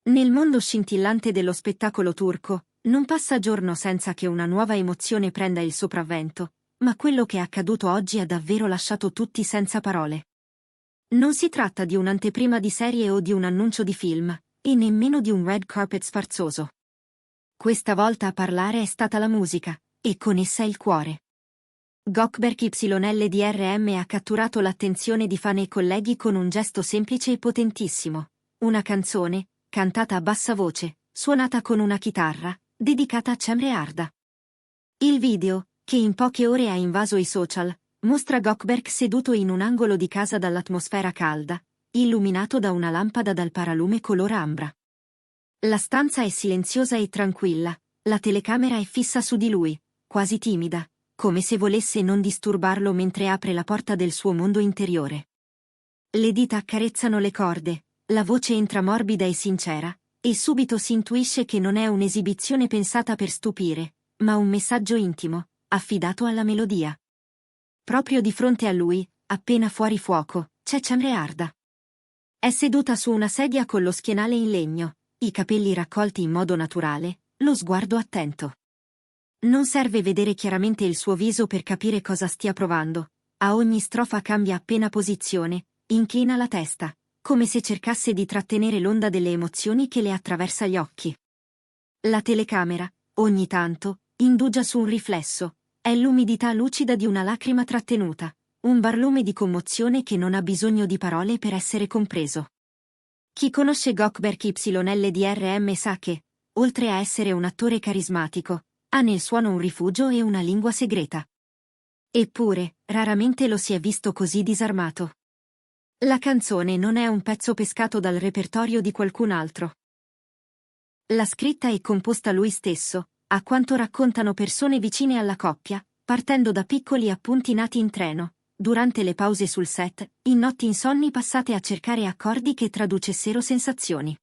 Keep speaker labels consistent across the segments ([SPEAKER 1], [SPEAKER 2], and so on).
[SPEAKER 1] Nel mondo scintillante dello spettacolo turco, non passa giorno senza che una nuova emozione prenda il sopravvento, ma quello che è accaduto oggi ha davvero lasciato tutti senza parole. Non si tratta di un'anteprima di serie o di un annuncio di film, e nemmeno di un red carpet sfarzoso. Questa volta a parlare è stata la musica, e con essa il cuore. Gökberk YLDRM ha catturato l'attenzione di fan e colleghi con un gesto semplice e potentissimo. Una canzone, cantata a bassa voce, suonata con una chitarra, dedicata a Cemre Arda. Il video, che in poche ore ha invaso i social, mostra Gökberk seduto in un angolo di casa dall'atmosfera calda, illuminato da una lampada dal paralume color ambra. La stanza è silenziosa e tranquilla, la telecamera è fissa su di lui, quasi timida, come se volesse non disturbarlo mentre apre la porta del suo mondo interiore. Le dita accarezzano le corde, la voce entra morbida e sincera, e subito si intuisce che non è un'esibizione pensata per stupire, ma un messaggio intimo, affidato alla melodia. Proprio di fronte a lui, appena fuori fuoco, c'è Cemre Arda. È seduta su una sedia con lo schienale in legno, i capelli raccolti in modo naturale, lo sguardo attento. Non serve vedere chiaramente il suo viso per capire cosa stia provando. A ogni strofa cambia appena posizione, inclina la testa, come se cercasse di trattenere l'onda delle emozioni che le attraversa gli occhi. La telecamera, ogni tanto, indugia su un riflesso, è l'umidità lucida di una lacrima trattenuta, un barlume di commozione che non ha bisogno di parole per essere compreso. Chi conosce Gökberk YLDRM sa che, oltre a essere un attore carismatico, ha nel suono un rifugio e una lingua segreta. Eppure, raramente lo si è visto così disarmato. La canzone non è un pezzo pescato dal repertorio di qualcun altro. L'ha scritta e composta lui stesso, a quanto raccontano persone vicine alla coppia, partendo da piccoli appunti nati in treno, durante le pause sul set, in notti insonni passate a cercare accordi che traducessero sensazioni.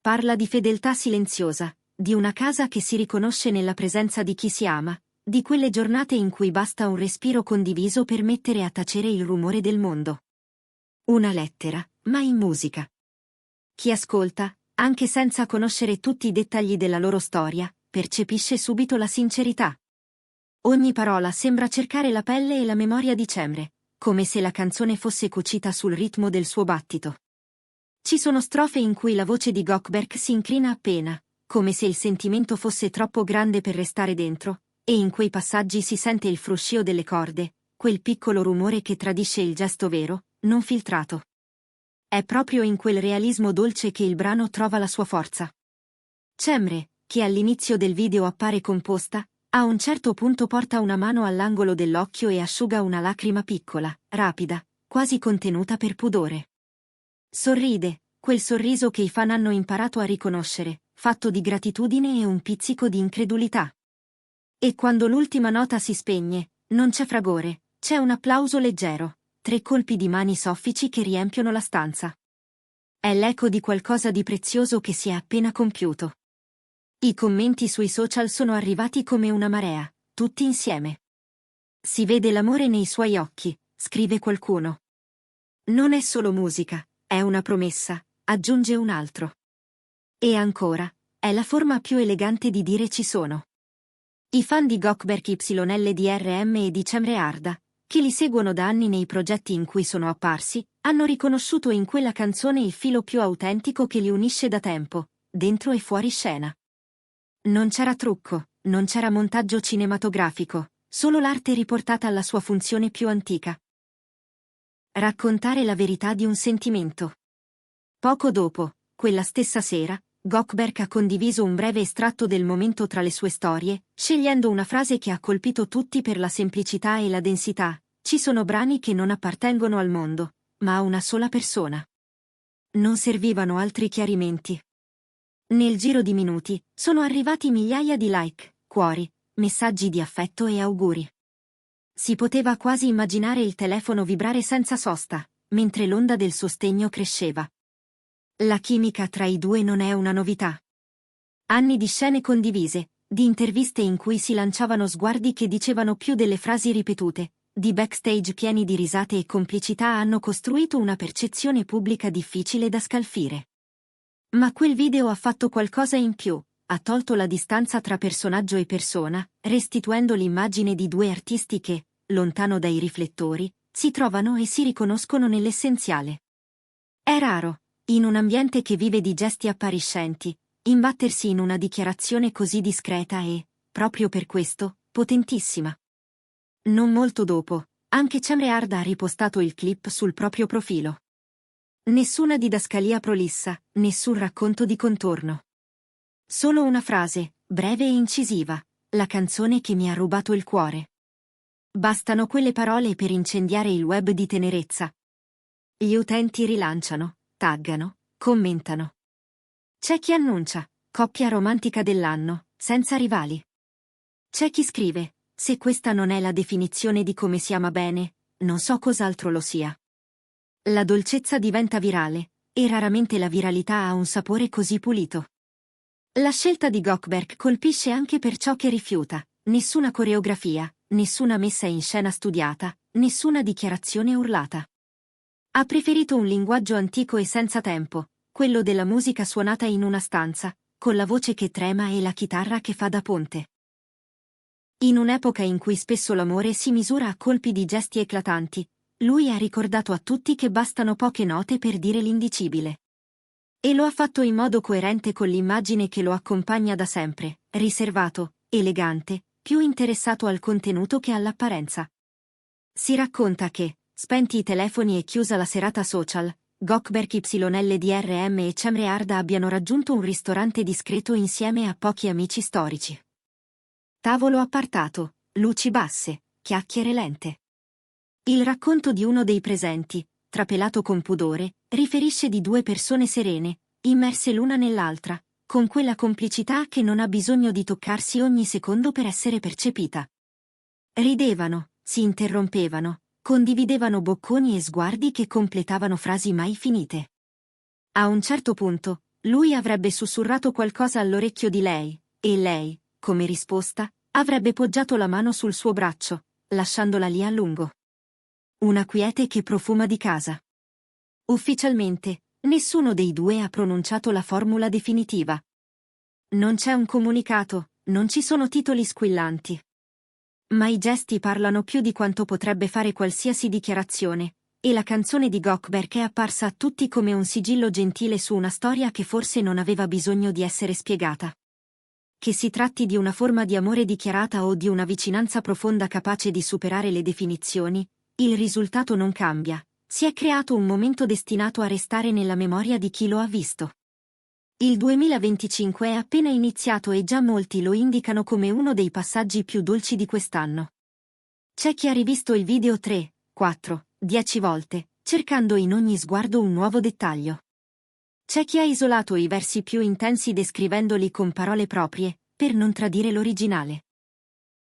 [SPEAKER 1] Parla di fedeltà silenziosa, di una casa che si riconosce nella presenza di chi si ama, di quelle giornate in cui basta un respiro condiviso per mettere a tacere il rumore del mondo. Una lettera, ma in musica. Chi ascolta, anche senza conoscere tutti i dettagli della loro storia, percepisce subito la sincerità. Ogni parola sembra cercare la pelle e la memoria di Cemre, come se la canzone fosse cucita sul ritmo del suo battito. Ci sono strofe in cui la voce di Gökberk si incrina appena, come se il sentimento fosse troppo grande per restare dentro, e in quei passaggi si sente il fruscio delle corde, quel piccolo rumore che tradisce il gesto vero, non filtrato. È proprio in quel realismo dolce che il brano trova la sua forza. Cemre, che all'inizio del video appare composta, a un certo punto porta una mano all'angolo dell'occhio e asciuga una lacrima piccola, rapida, quasi contenuta per pudore. Sorride, quel sorriso che i fan hanno imparato a riconoscere, fatto di gratitudine e un pizzico di incredulità. E quando l'ultima nota si spegne, non c'è fragore, c'è un applauso leggero, 3 colpi di mani soffici che riempiono la stanza. È l'eco di qualcosa di prezioso che si è appena compiuto. I commenti sui social sono arrivati come una marea, tutti insieme. Si vede l'amore nei suoi occhi, scrive qualcuno. Non è solo musica, è una promessa, aggiunge un altro. E ancora, è la forma più elegante di dire ci sono. I fan di Gökberk YLDRM e di Cemre Arda, che li seguono da anni nei progetti in cui sono apparsi, hanno riconosciuto in quella canzone il filo più autentico che li unisce da tempo, dentro e fuori scena. Non c'era trucco, non c'era montaggio cinematografico, solo l'arte riportata alla sua funzione più antica. Raccontare la verità di un sentimento. Poco dopo, quella stessa sera, Gökberk ha condiviso un breve estratto del momento tra le sue storie, scegliendo una frase che ha colpito tutti per la semplicità e la densità. Ci sono brani che non appartengono al mondo, ma a una sola persona. Non servivano altri chiarimenti. Nel giro di minuti, sono arrivati migliaia di like, cuori, messaggi di affetto e auguri. Si poteva quasi immaginare il telefono vibrare senza sosta, mentre l'onda del sostegno cresceva. La chimica tra i due non è una novità. Anni di scene condivise, di interviste in cui si lanciavano sguardi che dicevano più delle frasi ripetute, di backstage pieni di risate e complicità hanno costruito una percezione pubblica difficile da scalfire. Ma quel video ha fatto qualcosa in più, ha tolto la distanza tra personaggio e persona, restituendo l'immagine di due artisti che, lontano dai riflettori, si trovano e si riconoscono nell'essenziale. È raro, in un ambiente che vive di gesti appariscenti, imbattersi in una dichiarazione così discreta e, proprio per questo, potentissima. Non molto dopo, anche Cemre ha ripostato il clip sul proprio profilo. Nessuna didascalia prolissa, nessun racconto di contorno. Solo una frase, breve e incisiva, la canzone che mi ha rubato il cuore. Bastano quelle parole per incendiare il web di tenerezza. Gli utenti rilanciano, taggano, commentano. C'è chi annuncia, coppia romantica dell'anno, senza rivali. C'è chi scrive, se questa non è la definizione di come si ama bene, non so cos'altro lo sia. La dolcezza diventa virale, e raramente la viralità ha un sapore così pulito. La scelta di Gökberk colpisce anche per ciò che rifiuta, nessuna coreografia, nessuna messa in scena studiata, nessuna dichiarazione urlata. Ha preferito un linguaggio antico e senza tempo, quello della musica suonata in una stanza, con la voce che trema e la chitarra che fa da ponte. In un'epoca in cui spesso l'amore si misura a colpi di gesti eclatanti, lui ha ricordato a tutti che bastano poche note per dire l'indicibile. E lo ha fatto in modo coerente con l'immagine che lo accompagna da sempre, riservato, elegante, più interessato al contenuto che all'apparenza. Si racconta che, spenti i telefoni e chiusa la serata social, Gökberk YLDRM e Cemre Arda abbiano raggiunto un ristorante discreto insieme a pochi amici storici. Tavolo appartato, luci basse, chiacchiere lente. Il racconto di uno dei presenti, trapelato con pudore, riferisce di due persone serene, immerse l'una nell'altra, con quella complicità che non ha bisogno di toccarsi ogni secondo per essere percepita. Ridevano, si interrompevano, condividevano bocconi e sguardi che completavano frasi mai finite. A un certo punto, lui avrebbe sussurrato qualcosa all'orecchio di lei, e lei, come risposta, avrebbe poggiato la mano sul suo braccio, lasciandola lì a lungo. Una quiete che profuma di casa. Ufficialmente, nessuno dei due ha pronunciato la formula definitiva. Non c'è un comunicato, non ci sono titoli squillanti. Ma i gesti parlano più di quanto potrebbe fare qualsiasi dichiarazione, e la canzone di Gökberk è apparsa a tutti come un sigillo gentile su una storia che forse non aveva bisogno di essere spiegata. Che si tratti di una forma di amore dichiarata o di una vicinanza profonda capace di superare le definizioni, il risultato non cambia, si è creato un momento destinato a restare nella memoria di chi lo ha visto. Il 2025 è appena iniziato e già molti lo indicano come uno dei passaggi più dolci di quest'anno. C'è chi ha rivisto il video 3, 4, 10 volte, cercando in ogni sguardo un nuovo dettaglio. C'è chi ha isolato i versi più intensi descrivendoli con parole proprie, per non tradire l'originale.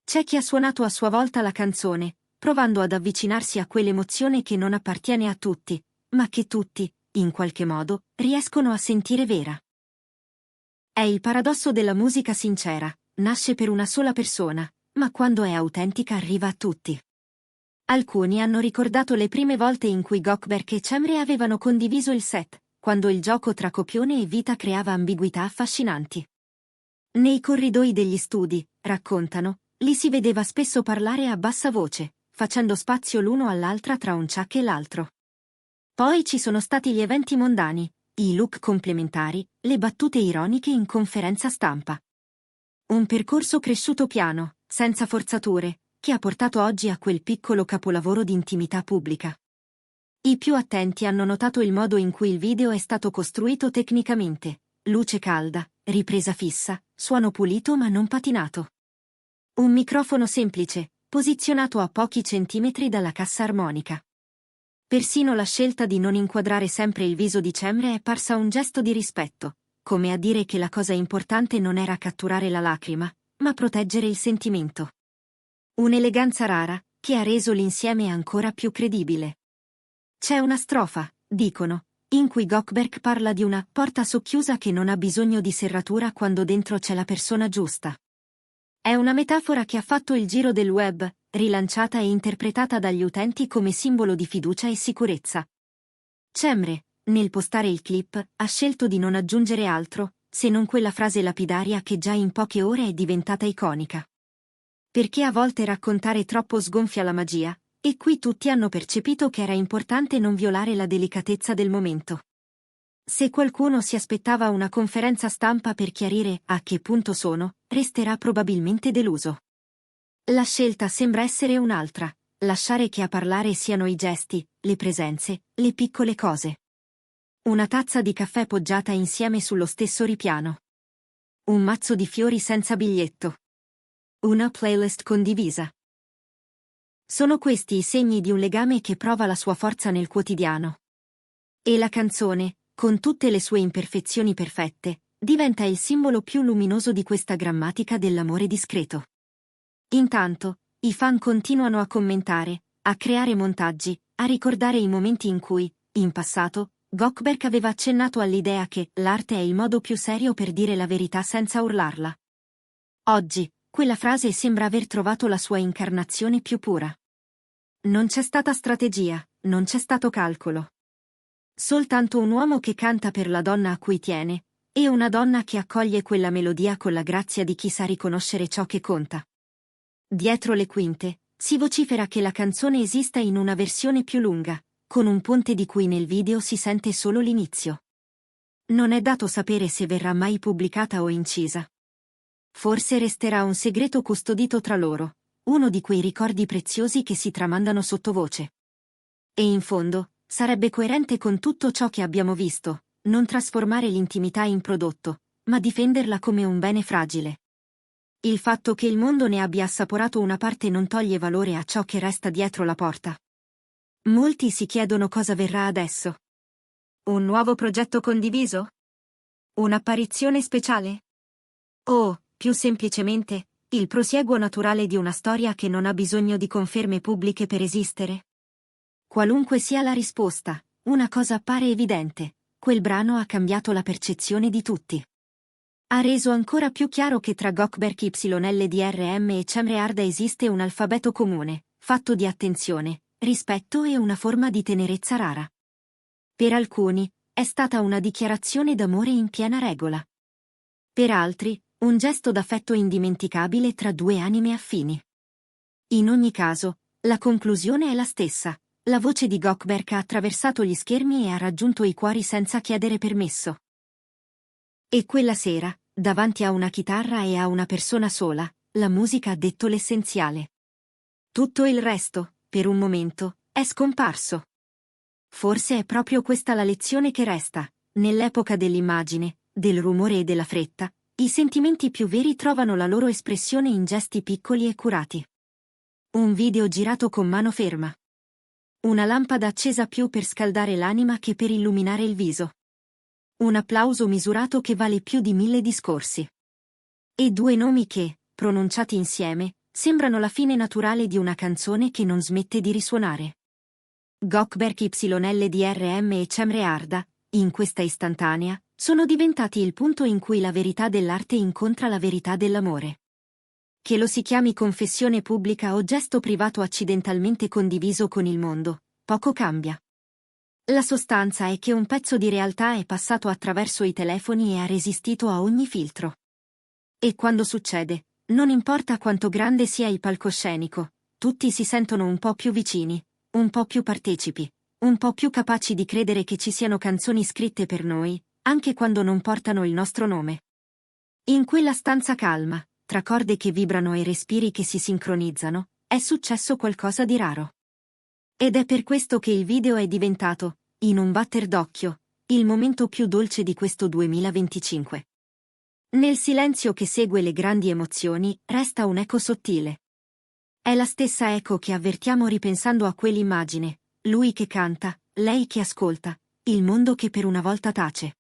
[SPEAKER 1] C'è chi ha suonato a sua volta la canzone, provando ad avvicinarsi a quell'emozione che non appartiene a tutti, ma che tutti, in qualche modo, riescono a sentire vera. È il paradosso della musica sincera, nasce per una sola persona, ma quando è autentica arriva a tutti. Alcuni hanno ricordato le prime volte in cui Gökberk e Cemre avevano condiviso il set, quando il gioco tra copione e vita creava ambiguità affascinanti. Nei corridoi degli studi, raccontano, li si vedeva spesso parlare a bassa voce, facendo spazio l'uno all'altra tra un ciak e l'altro. Poi ci sono stati gli eventi mondani, i look complementari, le battute ironiche in conferenza stampa. Un percorso cresciuto piano, senza forzature, che ha portato oggi a quel piccolo capolavoro di intimità pubblica. I più attenti hanno notato il modo in cui il video è stato costruito tecnicamente, luce calda, ripresa fissa, suono pulito ma non patinato. Un microfono semplice, posizionato a pochi centimetri dalla cassa armonica. Persino la scelta di non inquadrare sempre il viso di Cemre è parsa un gesto di rispetto, come a dire che la cosa importante non era catturare la lacrima, ma proteggere il sentimento. Un'eleganza rara, che ha reso l'insieme ancora più credibile. C'è una strofa, dicono, in cui Gökberk parla di una porta socchiusa che non ha bisogno di serratura quando dentro c'è la persona giusta. È una metafora che ha fatto il giro del web, rilanciata e interpretata dagli utenti come simbolo di fiducia e sicurezza. Cemre, nel postare il clip, ha scelto di non aggiungere altro, se non quella frase lapidaria che già in poche ore è diventata iconica. Perché a volte raccontare troppo sgonfia la magia, e qui tutti hanno percepito che era importante non violare la delicatezza del momento. Se qualcuno si aspettava una conferenza stampa per chiarire a che punto sono, resterà probabilmente deluso. La scelta sembra essere un'altra, lasciare che a parlare siano i gesti, le presenze, le piccole cose. Una tazza di caffè poggiata insieme sullo stesso ripiano. Un mazzo di fiori senza biglietto. Una playlist condivisa. Sono questi i segni di un legame che prova la sua forza nel quotidiano. E la canzone, con tutte le sue imperfezioni perfette, diventa il simbolo più luminoso di questa grammatica dell'amore discreto. Intanto, i fan continuano a commentare, a creare montaggi, a ricordare i momenti in cui, in passato, Gökberk aveva accennato all'idea che l'arte è il modo più serio per dire la verità senza urlarla. Oggi, quella frase sembra aver trovato la sua incarnazione più pura. Non c'è stata strategia, non c'è stato calcolo. Soltanto un uomo che canta per la donna a cui tiene, e una donna che accoglie quella melodia con la grazia di chi sa riconoscere ciò che conta. Dietro le quinte, si vocifera che la canzone esista in una versione più lunga, con un ponte di cui nel video si sente solo l'inizio. Non è dato sapere se verrà mai pubblicata o incisa. Forse resterà un segreto custodito tra loro, uno di quei ricordi preziosi che si tramandano sottovoce. E in fondo, sarebbe coerente con tutto ciò che abbiamo visto, non trasformare l'intimità in prodotto, ma difenderla come un bene fragile. Il fatto che il mondo ne abbia assaporato una parte non toglie valore a ciò che resta dietro la porta. Molti si chiedono cosa verrà adesso. Un nuovo progetto condiviso? Un'apparizione speciale? O, più semplicemente, il prosieguo naturale di una storia che non ha bisogno di conferme pubbliche per esistere? Qualunque sia la risposta, una cosa appare evidente: quel brano ha cambiato la percezione di tutti. Ha reso ancora più chiaro che tra Gökberk YLDRM e Cemre Arda esiste un alfabeto comune, fatto di attenzione, rispetto e una forma di tenerezza rara. Per alcuni, è stata una dichiarazione d'amore in piena regola. Per altri, un gesto d'affetto indimenticabile tra due anime affini. In ogni caso, la conclusione è la stessa: la voce di Gökberk ha attraversato gli schermi e ha raggiunto i cuori senza chiedere permesso. E quella sera, davanti a una chitarra e a una persona sola, la musica ha detto l'essenziale. Tutto il resto, per un momento, è scomparso. Forse è proprio questa la lezione che resta: nell'epoca dell'immagine, del rumore e della fretta, i sentimenti più veri trovano la loro espressione in gesti piccoli e curati. Un video girato con mano ferma. Una lampada accesa più per scaldare l'anima che per illuminare il viso. Un applauso misurato che vale più di 1000 discorsi. E due nomi che, pronunciati insieme, sembrano la fine naturale di una canzone che non smette di risuonare. Gökberk YLDRM e Cemre Arda, in questa istantanea, sono diventati il punto in cui la verità dell'arte incontra la verità dell'amore. Che lo si chiami confessione pubblica o gesto privato accidentalmente condiviso con il mondo, poco cambia. La sostanza è che un pezzo di realtà è passato attraverso i telefoni e ha resistito a ogni filtro. E quando succede, non importa quanto grande sia il palcoscenico, tutti si sentono un po' più vicini, un po' più partecipi, un po' più capaci di credere che ci siano canzoni scritte per noi, anche quando non portano il nostro nome. In quella stanza calma, tra corde che vibrano e respiri che si sincronizzano, è successo qualcosa di raro. Ed è per questo che il video è diventato, in un batter d'occhio, il momento più dolce di questo 2025. Nel silenzio che segue le grandi emozioni, resta un'eco sottile. È la stessa eco che avvertiamo ripensando a quell'immagine: lui che canta, lei che ascolta, il mondo che per una volta tace.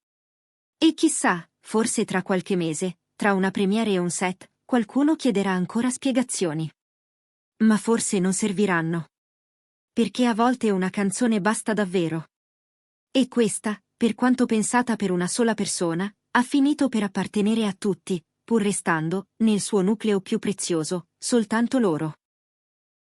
[SPEAKER 1] E chissà, forse tra qualche mese, tra una premiere e un set, qualcuno chiederà ancora spiegazioni. Ma forse non serviranno. Perché a volte una canzone basta davvero. E questa, per quanto pensata per una sola persona, ha finito per appartenere a tutti, pur restando, nel suo nucleo più prezioso, soltanto loro.